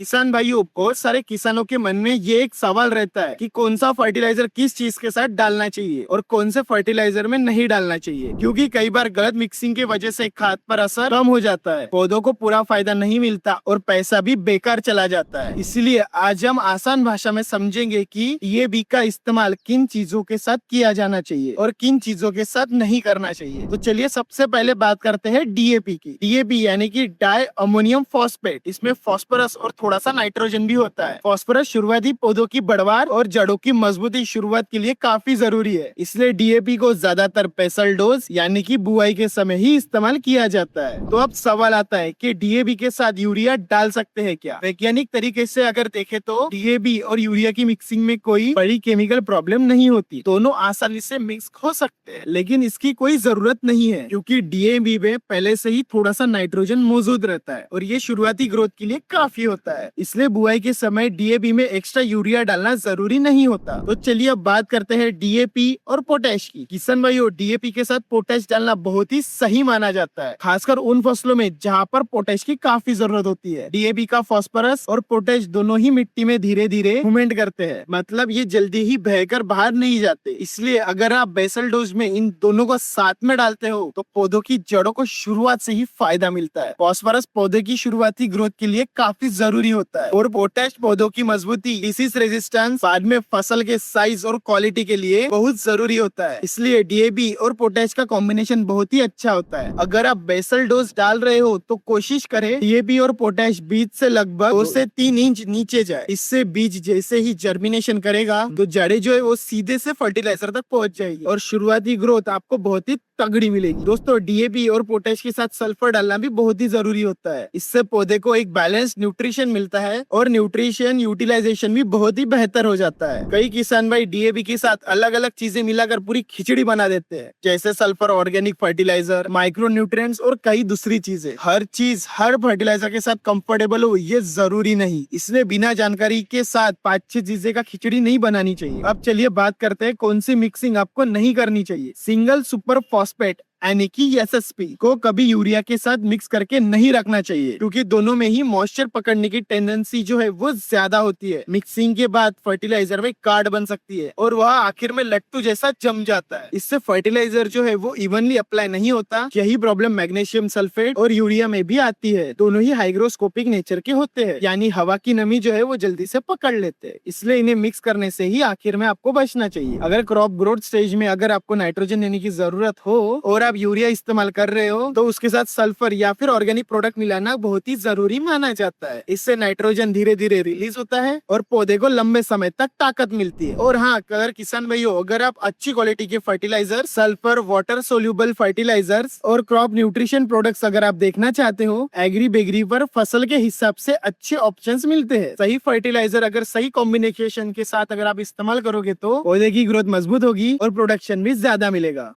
किसान भाइयों, बहुत सारे किसानों के मन में ये एक सवाल रहता है कि कौन सा फर्टिलाइजर किस चीज के साथ डालना चाहिए और कौन से फर्टिलाइजर में नहीं डालना चाहिए, क्योंकि कई बार गलत मिक्सिंग की वजह से खाद पर असर कम हो जाता है, पौधों को पूरा फायदा नहीं मिलता और पैसा भी बेकार चला जाता है। इसलिए आज हम आसान भाषा में समझेंगे कि DAP का इस्तेमाल किन चीजों के साथ किया जाना चाहिए और किन चीजों के साथ नहीं करना चाहिए। तो चलिए सबसे पहले बात करते हैं DAP की। DAP यानी कि डाई अमोनियम फॉस्फेट। इसमें फॉस्फोरस और थोड़ा सा नाइट्रोजन भी होता है। फॉस्फोरस शुरुआती पौधों की बढ़वार और जड़ों की मजबूती शुरुआत के लिए काफी जरूरी है, इसलिए DAP को ज्यादातर बेसल डोज यानी कि बुआई के समय ही इस्तेमाल किया जाता है। तो अब सवाल आता है कि DAP के साथ यूरिया डाल सकते हैं क्या? वैज्ञानिक तरीके से अगर देखें तो DAP और यूरिया की मिक्सिंग में कोई बड़ी केमिकल प्रॉब्लम नहीं होती, दोनों आसानी से मिक्स हो सकते हैं, लेकिन इसकी कोई जरूरत नहीं है क्योंकि DAP में पहले से ही थोड़ा सा नाइट्रोजन मौजूद रहता है और ये शुरुआती ग्रोथ के लिए काफी होता है। इसलिए बुआई के समय DAP में एक्स्ट्रा यूरिया डालना जरूरी नहीं होता। तो चलिए अब बात करते हैं DAP और पोटैश की। किसान भाइयों, DAP के साथ पोटैश डालना बहुत ही सही माना जाता है, खासकर उन फसलों में जहाँ पर पोटैश की काफी जरूरत होती है। DAP का फॉस्फोरस और पोटैश दोनों ही मिट्टी में धीरे धीरे मूवमेंट करते हैं, मतलब ये जल्दी ही बहकर बाहर नहीं जाते। इसलिए अगर आप बेसल डोज में इन दोनों को साथ में डालते हो तो पौधों की जड़ों को शुरुआत से ही फायदा मिलता है। फॉस्फोरस पौधे की शुरुआती ग्रोथ के लिए काफी जरूरी होता है और पोटैश पौधों की मजबूती, डिसीज रेजिस्टेंस, बाद में फसल के साइज और क्वालिटी के लिए बहुत जरूरी होता है। इसलिए DAP और पोटैश का कॉम्बिनेशन बहुत ही अच्छा होता है। अगर आप बेसल डोज डाल रहे हो तो कोशिश करें DAP और पोटैश बीज से लगभग 2 से 3 इंच नीचे जाए। इससे बीज जैसे ही जर्मिनेशन करेगा तो जड़ें जो है वो सीधे से फर्टिलाइजर तक पहुंच जाएगी और शुरुआती ग्रोथ आपको बहुत ही तगड़ी मिलेगी। दोस्तों, DAP और पोटैश के साथ सल्फर डालना भी बहुत ही जरूरी होता है। इससे पौधे को एक बैलेंस न्यूट्रिशन मिलता है और न्यूट्रिशन यूटिलाइजेशन भी बहुत ही बेहतर हो जाता है। कई किसान भाई DAP के साथ अलग अलग चीजें मिलाकर पूरी खिचड़ी बना देते हैं, जैसे sulphur organic fertiliser, micro nutrients और कई दूसरी चीजें। हर चीज हर फर्टिलाइजर के साथ कंफर्टेबल हो ये जरूरी नहीं, इसलिए बिना जानकारी के साथ 5-6 चीजें का खिचड़ी नहीं बनानी चाहिए। अब चलिए बात करते हैं कौन सी मिक्सिंग आपको नहीं करनी चाहिए। सिंगल सुपर फॉस्फेट यानी कि SSP को कभी यूरिया के साथ मिक्स करके नहीं रखना चाहिए, क्योंकि दोनों में ही मॉइस्चर पकड़ने की टेंडेंसी जो है वो ज्यादा होती है। मिक्सिंग के बाद फर्टिलाइजर में गाढ़ बन सकती है और वह आखिर में लट्टू जैसा जम जाता है। इससे फर्टिलाइजर जो है वो इवनली अप्लाई नहीं होता। यही प्रॉब्लम मैग्नीशियम सल्फेट और यूरिया में भी आती है। दोनों ही हाइग्रोस्कोपिक नेचर के होते हैं, यानी हवा की नमी जो है वो जल्दी से पकड़ लेते हैं, इसलिए इन्हें मिक्स करने से ही आखिर में आपको बचना चाहिए। अगर क्रॉप ग्रोथ स्टेज में अगर आपको नाइट्रोजन देने की जरूरत हो और आप यूरिया इस्तेमाल कर रहे हो तो उसके साथ सल्फर या फिर ऑर्गेनिक प्रोडक्ट मिलाना बहुत ही जरूरी माना जाता है। इससे नाइट्रोजन धीरे धीरे रिलीज होता है और पौधे को लंबे समय तक ताकत मिलती है। और हाँ, अगर किसान भाइयों, अगर आप अच्छी क्वालिटी के fertiliser, sulphur, water soluble fertilisers और क्रॉप न्यूट्रिशन प्रोडक्ट्स अगर आप देखना चाहते हो, एग्री बेगरी पर फसल के हिसाब से अच्छे ऑप्शंस मिलते हैं। सही फर्टिलाइजर अगर सही कॉम्बिनेशन के साथ अगर आप इस्तेमाल करोगे तो पौधे की ग्रोथ मजबूत होगी और प्रोडक्शन भी ज्यादा मिलेगा।